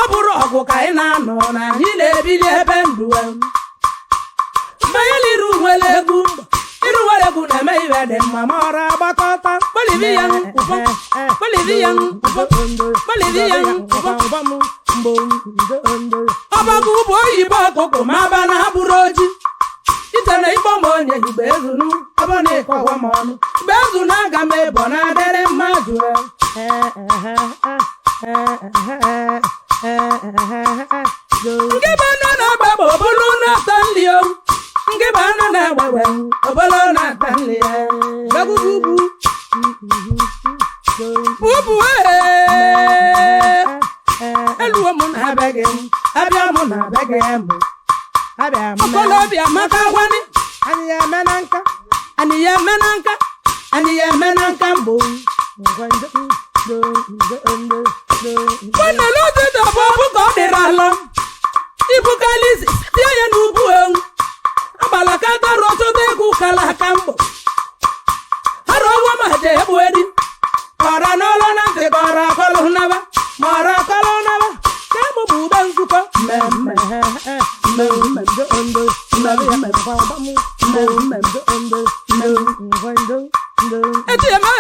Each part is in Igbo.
Abụrụ ọgụ ka ị na-anọ na anyị na-ebili ebe ndụ mmanya liru nwere egwu na-eme iwe dị mma ma ọrụ agbakọta Bolivia ọbagụ bụ oyibo ọkụkụ ma aba na abụrụ oji ite na ikpọ m onye igbe ezunu ọbụ na ịkọwa m ọnụ mgbe ezu na-aga m ebo na-adịrị mmadụ Ngebe anọ na-agbagba obolo na-ata nli o ngebe anọ na-agbagba obolo na-ata nli gagugugu bubu eluwo m na-abịaghị m abịa m na-abịaghị m ọkọlọbịa maka gwani anyị ya eme na nka mbụ nwanne n'otuto bụ ọbụ ka ọ dịrị alọ ibu kalisi tie ya n'ugwu ewu agbala ka tarụ ọtụtụ egwu kala aka mbọ arụ ọgwọ ma je egbu edi ọra n'ọlụ na ntị ka ọra akọlụ naba ma ọra akọlụ naba ka emụ bụ ube nzukọ etieme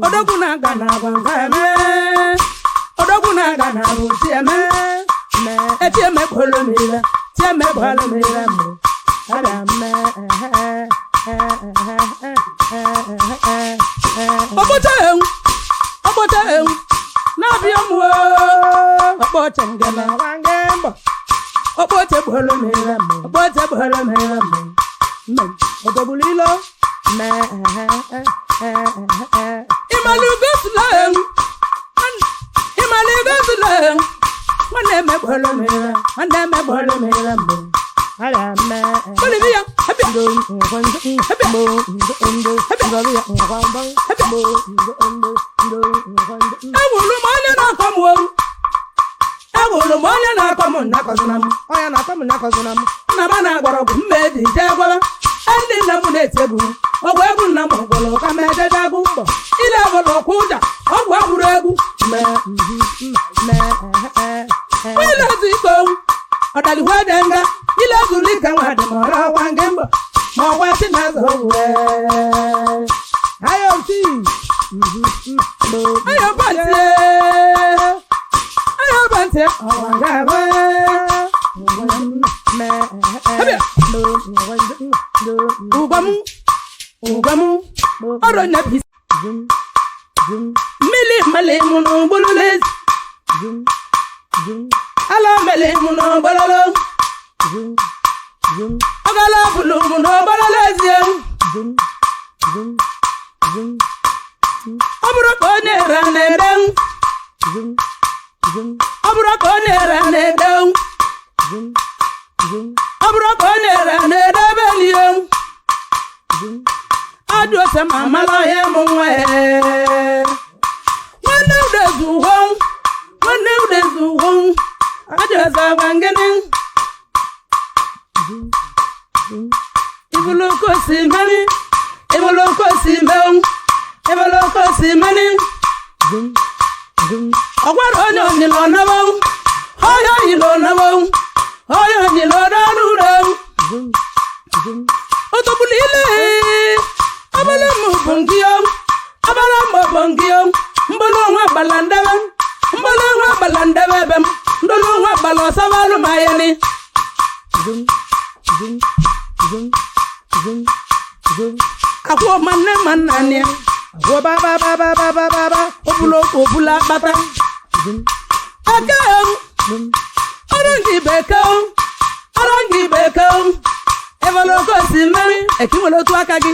odogwu na-aga na agwa odogwu na-aga na agwa etieme gbolomire ọgbọcha ewu na-abịa m ọkpọcha ngana wangembo ọkpọcha gbolomire odogbulilo imalugosulaem nwanne emegbolomire mbụ Bolivia egwuru m onye na-akọ m nakọzụna m onye na-akọ m nakọzụna m nna m na-agbara ọgwụ mma eji jee gwara ndị nna m na-eti egwu ọgwụ egwu nna m gwara ka m ejeje agụ mbọ ile ọbụla ọkwa ụja ọgwụ agbụrụ egwu ile otu iko ọdaliwe dị nga ile zuru ike nwa dị ma ọrụ ọgwa nke mbọ ma ọgwa si na azụ ayọbantị ọwa ga-abụ ụgwam ọrụ nyabi mmiri mmali mụ n'ụgbọlụlezi ala mmali mụ n'ụgbọlụlụ ọgala bụlụ mụ n'ụgbọlụlezi ọ bụrụ ka onye ra na-ede ọ bụrụ ka onye ra na-ede ọ bụrụ ka onye ra na-ede belie adụ ose ma mala ọhịa mụ nwa nwanne udezuwo adụ ose agwa ngene ibulukosi mani ọgwara onye onyilo nabo onye onyilo n'ọnụụlọ otobulu ile abala m bụ ngio mbolo nwa gbala ndebe ebe m ndolo nwa gbala ọsabalụ ma ya ni akwọ manne mannani akwọ baba obula akpata aka ọrụ ngị bekee eveloko si mmeri ekinwere otu aka gị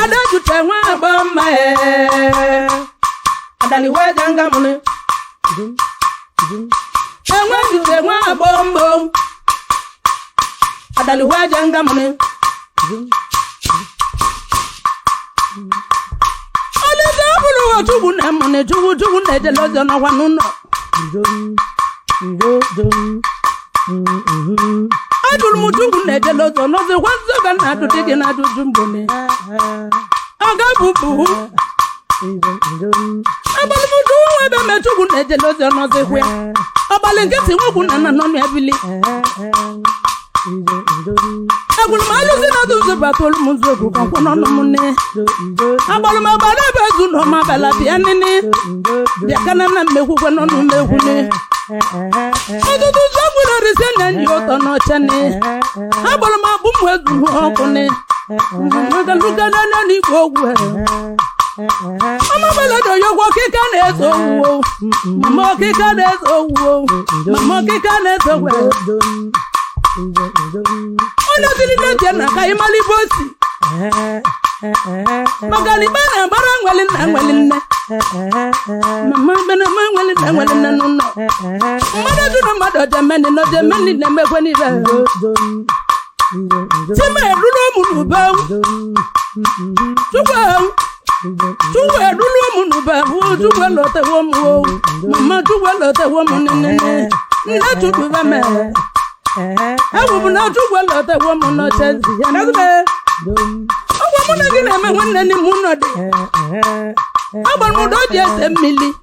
ada jute nwa agba mma adaliwe janga mụnụ enwe jute nwa agba mma adaliwe janga mụnụ olise ọbụrụ chukwu na mone chukwu na jelozo no kwa nuno adul mu chukwu na jelozo no ze kwanzo kana tutike na tujumbone aga bubu abal mu du ebe me chukwu na jelozo no ze kwa abal ngeti nwoku na no no ebili agul malu zina du batol muzoku kan kono no mune abal ma bale bezu no ma bala bi anini bi kana na meku kono no meku ne odudu zagula risene ni otono chane abal ma bu mwezu ho kone magal lugana na ni gogwe mama bala do yogo kika na ezo wo mama kika na ezo wo mama kika na ezo wo ona dili no tena kai mali bosi magali bana barangwali na ngwali mama bana mangwali na ngwali na nuno mada du no mada jameni na mekwani ba tima edulo munu ba tuwa edulo munu ba tuwa lote wo mu mama tuwa lote wo mu nene na tuwa ba me awu na tuwa lote wo mu no chezi na be owo mu na gina me wonne ni mu no de abon mu do je se mili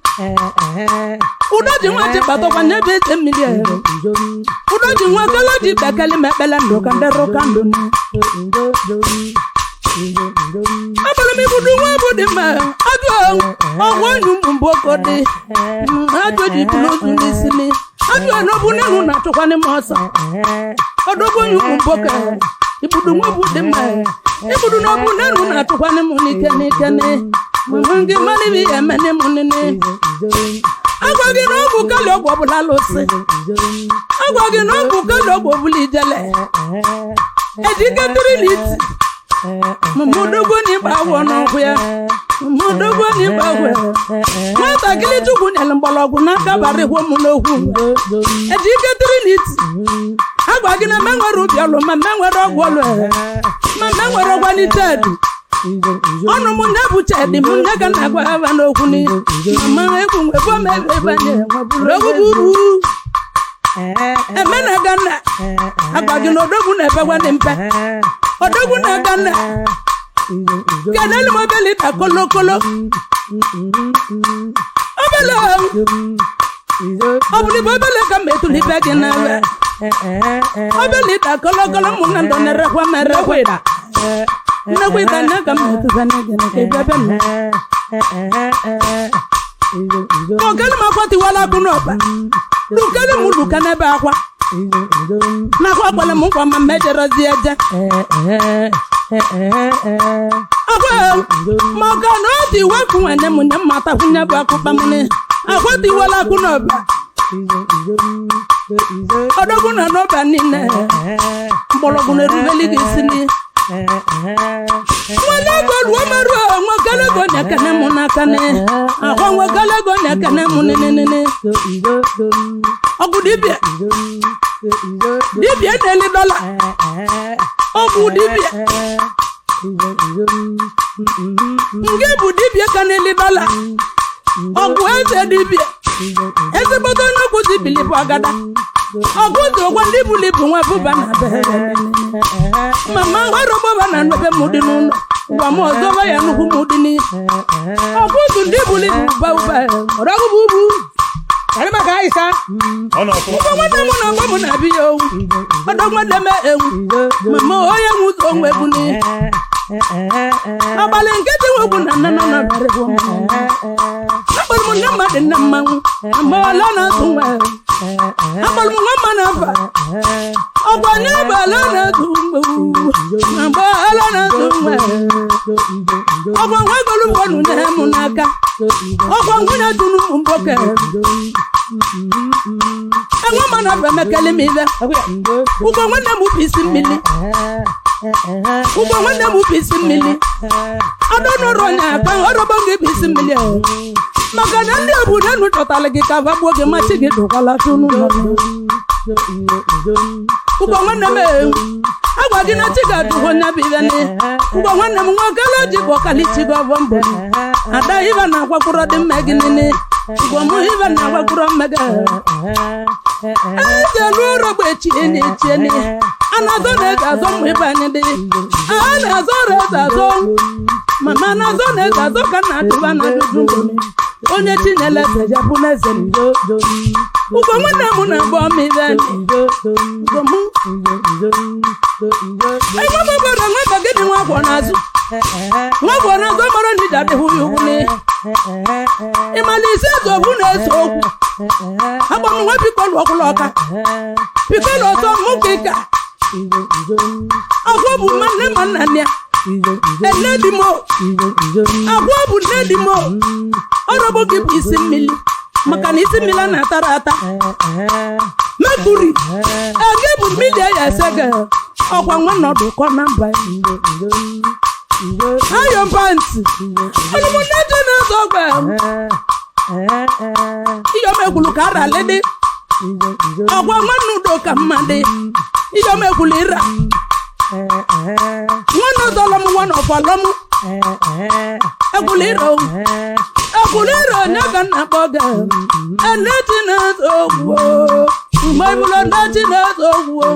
udo ji nwa ti bato kwa ne be se mili udo ji nwa kala di bekali me bela ndo kan de ro kan do ni abon mi budu nwa budi ma adu owo nu mboko de adu di tulozu ni simi adu no bu nenu na to kwa ni mosa odogo yu mboka ibudu nwa budi ma ibudu no bu nenu na to kwa ni munike kene mungi mali bi emene munene agwagi no bu kale ogwo bula lose agwagi no bu kale ogwo buli jele ejike trinity mudogo ni bawo no kwa mudogo ni bawo mata kile tugu ni mbologu na kabare ho mu no hu ejike trinity agwagi na menwero bialo ma menwero ogwolo ma menwero gwani tadu onu mu nebu chedi mu nega na gwa aba no hu ni mama eku ngwe bo me ebanye wabulogu buru emena gana agwagi no dogu na ebe gwani mpe odogu na gana kanel mo beli ta kolokolo obelo obuli bobele ka metuli begi na we obeli ta kolokolo mu na ndo na rekwa merekwida na kwida na ka metu zane gene ke bebele ogel ma kwati wala kunoba lukale mu lukane ba kwa na kwa kwale mu kwa ma mejero zieje akwa moga no di wa ku ene mu ne mata ku ne ba ku pamune akwa di wala kunoba odogu na no ba ni ne mbologu ne rubeli gisini wala god wa maru wa gale go ne kana mu na kane akwa wa gale go ne kana mu ne ogudibia dibia deli dollar ogudibia nge budibia kaneli dollar ogu eze dibia eze bodo no kuzibili bagada oguzo gwa ndibuli bu nwa buba na be mama harobo bana nbe mudinu wa mozo ba ya nuhu mudini oguzo ndibuli buba odagu bubu ari maka isa ono ko wada mo na mo na bi yo odogo deme ewu mama oya nwuzo nwe buni abale ngeti wogu na na bare wo abal mo na ma de na mangu amala na tunwe abal mo ma na ba ogwani bala na tunwe abala na tunwe ogwa ngolu wonu na mu naka ogwa nguna tunu mboke enwa mana ba mekele mi be ugo ngwana mu bisi mili ugo ngwana mu bisi mili adono ronya ba orobo ngi bisi mili magana ndi obuda nu totale gi ka va boge ma chigi do kala tunu Ugo nwanne m agwa gị na chiga duho nya bivene ugo nwanne m nwokele ji go kalichi go bombo ada iba na kwakuro di meginini ugo mu iba na kwakuro mega ede luro gbechi eni cheni anazo na ezazo mu iba ni di anazo rezazo mama nazo na ezazo kana duba na dudu onye chinyele seja puneze ndo ugo nwanne m na bo mi ben ugo mu ai mama bara ngaba gidi nwa gwo nazu mara ni dade hu yuguni imalise zo bu na so okwu agba m nwa pikolo okuloka pikolo so mu kika agwo bu manne nia eledimo agwo bu ledimo orobo ki isi mmili maka na isi mmili na tarata Mercury age bu mmili ya sege ọkwa nwa nọdụ kọ na mba ayo pants olumo neje na zogbe iyo mekulu kara lede ọkwa nwa nudo ka mmade iyo mekulu ira nwa nọdọlọ m nwa nọfọlọ m ekuliro nyaga na kpọga eneji na zogbo Maibulo ndachi na zogwo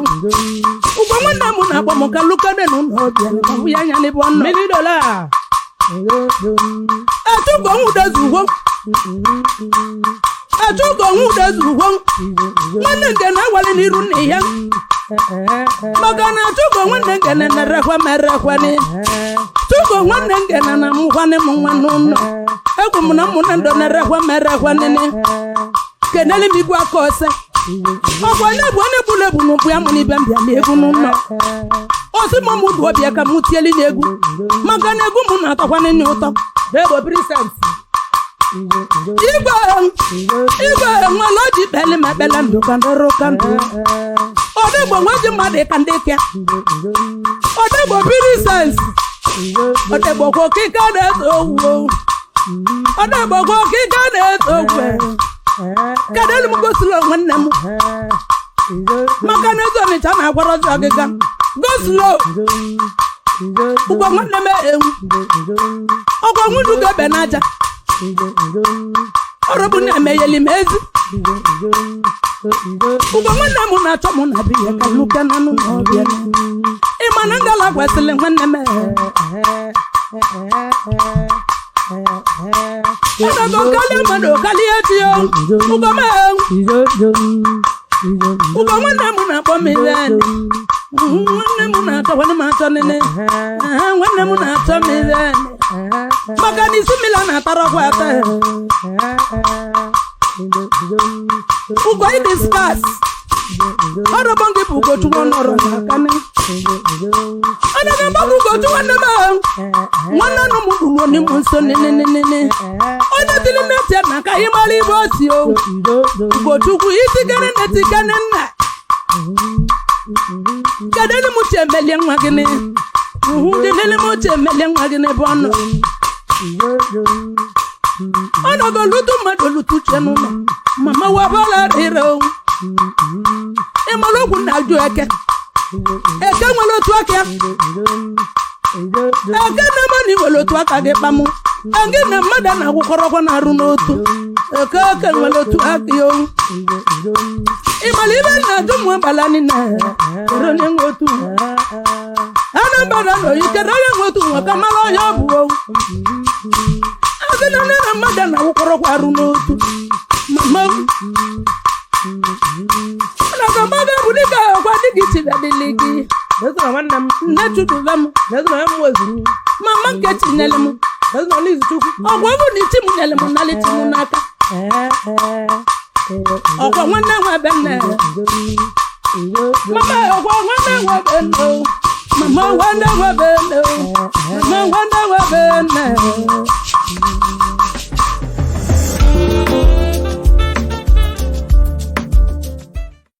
ugo nwanne m na akpọ m ka lukade no no bia na bu ya nya ni bo no $1 million atugo nwudezuwo nwanne nke na wali n'iru nne ya maka na atugo nwanne nke na rekwa merekwa ni tugo nwanne nke na mkwane m nwa n'ụlọ egwu m na mụ na ndo na rekwa merekwa ni kenele mi gwa kose ọgbọ na-egbu na-egbu n'ụkwụ ya mụ n'ibe mbịa n'egwu n'ụlọ osi mụ mụ bụ obi ka mụ tieli n'egwu maka na egwu mụ na-atọkwa n'enye ụtọ n'egbo prisent igwe nwere oji kpeli ma ekpele ndụ ka ndị rụka ndụ odegbo nweji mmadụ ka ndị kịa odegbo prisent odegbo kwa okike na-eto ogwu odegbo kwa okike na-eto ogwu kadelu m gosilo nwanne m maka na ezo nicha na agwara ọjọọ ọgịga gosilo ugbo nwanne m ewu ọgwọ nwudu UgoEbenaja ọrọbụ na-emegheli m ezi ugbo nwanne m na-achọ m na biya ka luke na nụ n'ọbịa ịma na ngala gwesịrị nwanne m Kali etiyo ugo nwanne m na-akpọ m iven nwanne m na-achọ nwanne m achọ nene nwanne m na-achọ m iven maka na isi mmiri na-atara ọkwa ata ugo idiskas ọrọbọ gị bụ ugochukwu nọrọ n'aka ni ọ na-agba ugochukwu nwanne m nwanne nụ m ruo n'ime nso nene onye tiri meti na ka ị mara ibe osi o ugochukwu itigere netigene nna kedene m uche emelie nwa gị ni kedene m uche emelie nwa gị n'ebe ọ nọ ọ nọgo lutu mmadụ lutu uche n'ụlọ mama wabala rire o ịmara okwu na-ajụ eke nwere otu aka ya eke na-eme na iwere otu aka gị kpamụ eke na mmadụ na-agwụkọrọkwa na-arụ n'otu eke nwere otu aka ya ịmara ibe na-ajụ mụ agbala nina kere onye nwe otu Anambra na oyi kere onye nwe otu nwa ka mara ọhịa ọ bụ eke na nne na mmadụ na-agwụkọrọkwa arụ n'otu mama na ka mmadụ bụ dịka ọkwa dịgị chidadịlị gị nne chuduve m mama nke chinyere m ọgwa bụ na ichi m nyere m nalịchi m n'aka ọkwa nwanne nwe ebe nne mama ọkwa nwanne nwe ebe nne mama nwanne nwe ebe nne mama nwanne nwe ebe nne